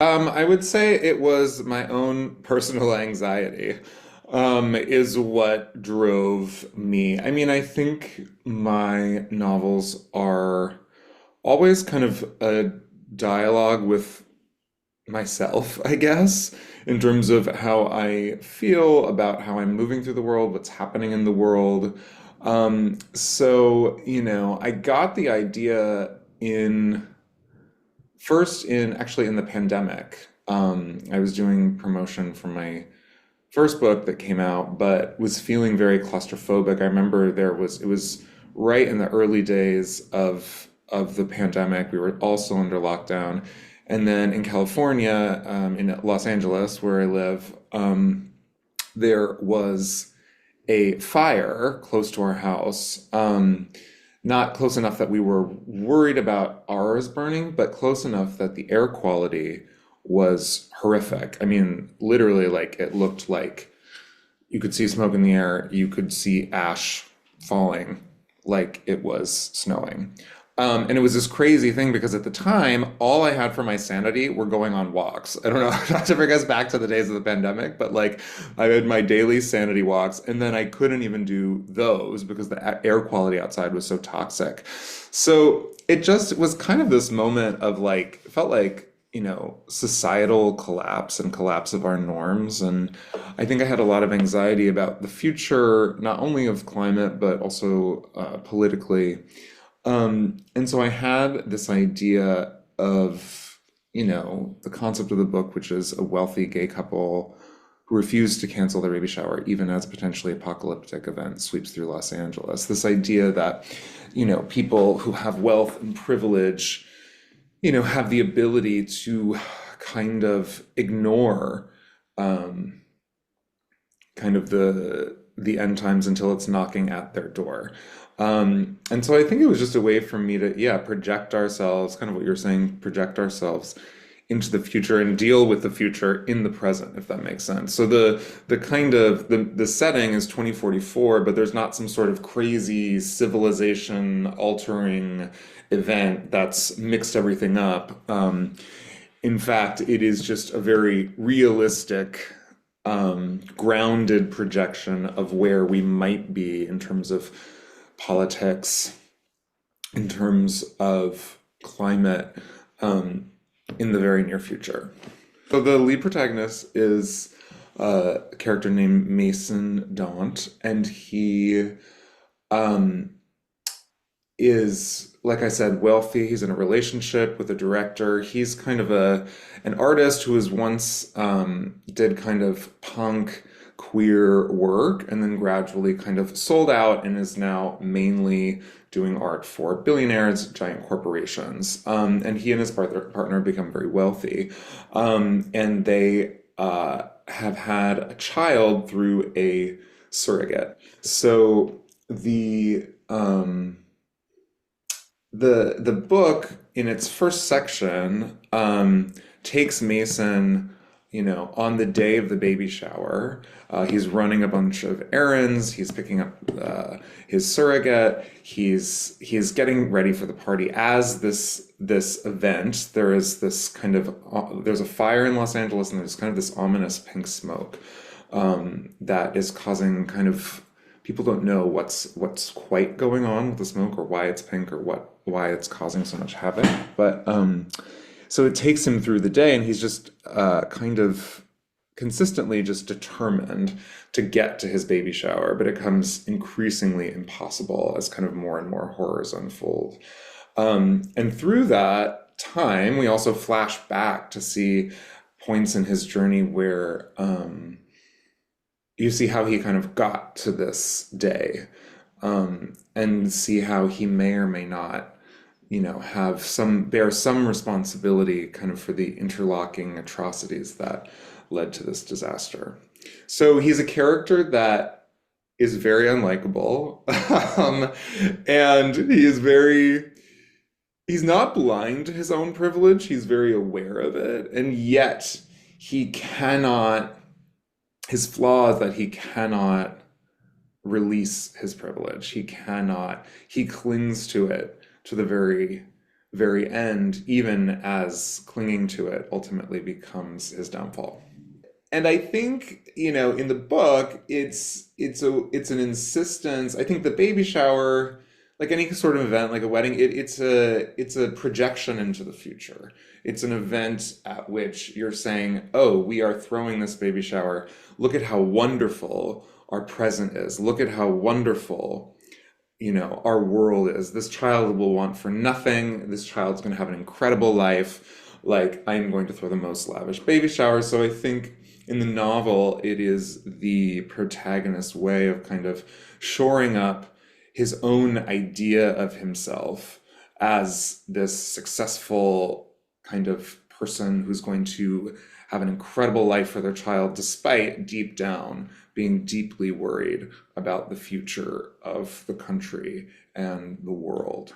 I would say it was my own personal anxiety, is what drove me. I mean, I think my novels are always kind of a dialogue with myself, I guess, in terms of how I feel about how I'm moving through the world, what's happening in the world. I got the idea in first in actually in the pandemic. I was doing promotion for my first book that came out, but was feeling very claustrophobic. I remember it was right in the early days of the pandemic. We were also under lockdown. And then in California, in Los Angeles, where I live, there was a fire close to our house. Not close enough that we were worried about ours burning, but close enough that the air quality was horrific. I mean, literally, like it looked like you could see smoke in the air, you could see ash falling like it was snowing. And it was this crazy thing because at the time, all I had for my sanity were going on walks. I don't know, not to bring us back to the days of the pandemic, but like I had my daily sanity walks, and then I couldn't even do those because the air quality outside was so toxic. So it just was kind of this moment of like, it felt like, societal collapse and collapse of our norms. And I think I had a lot of anxiety about the future, not only of climate, but also politically. And so I had this idea of, the concept of the book, which is a wealthy gay couple who refuse to cancel their baby shower, even as a potentially apocalyptic event sweeps through Los Angeles. This idea that, people who have wealth and privilege, have the ability to kind of ignore um, kind of the end times until it's knocking at their door. And so I think it was just a way for me to, yeah, project ourselves, kind of what you're saying, project ourselves into the future and deal with the future in the present, if that makes sense. So the kind of the setting is 2044, but there's not some sort of crazy civilization altering event that's mixed everything up. In fact, it is just a very realistic, grounded projection of where we might be in terms of politics, in terms of climate, in the very near future. So the lead protagonist is a character named Mason Daunt, and he um, is, like I said, wealthy. He's in a relationship with a director. He's kind of an artist who was once did kind of punk queer work and then gradually kind of sold out and is now mainly doing art for billionaires, giant corporations. And he and his partner become very wealthy. And they have had a child through a surrogate. So the book in its first section takes Mason, on the day of the baby shower. He's running a bunch of errands. He's picking up his surrogate. He's getting ready for the party. As this event, there's a fire in Los Angeles, and there's kind of this ominous pink smoke that is causing kind of people don't know what's quite going on with the smoke or why it's pink or why it's causing so much havoc. But so it takes him through the day, and he's just kind of consistently just determined to get to his baby shower, but it becomes increasingly impossible as kind of more and more horrors unfold. And through that time, we also flash back to see points in his journey where you see how he kind of got to this day, and see how he may or may not, bear some responsibility kind of for the interlocking atrocities that led to this disaster. So he's a character that is very unlikable, and he's not blind to his own privilege. He's very aware of it, and yet he cannot, his flaw is that he cannot release his privilege. He clings to it to the very, very end, even as clinging to it ultimately becomes his downfall. And I think, in the book, it's an insistence. I think the baby shower, like any sort of event, like a wedding, it's a projection into the future. It's an event at which you're saying, "Oh, we are throwing this baby shower. Look at how wonderful our present is. Look at how wonderful, our world is. This child will want for nothing. This child's going to have an incredible life. Like, I'm going to throw the most lavish baby shower." So I think in the novel, it is the protagonist's way of kind of shoring up his own idea of himself as this successful kind of person who's going to have an incredible life for their child, despite deep down being deeply worried about the future of the country and the world.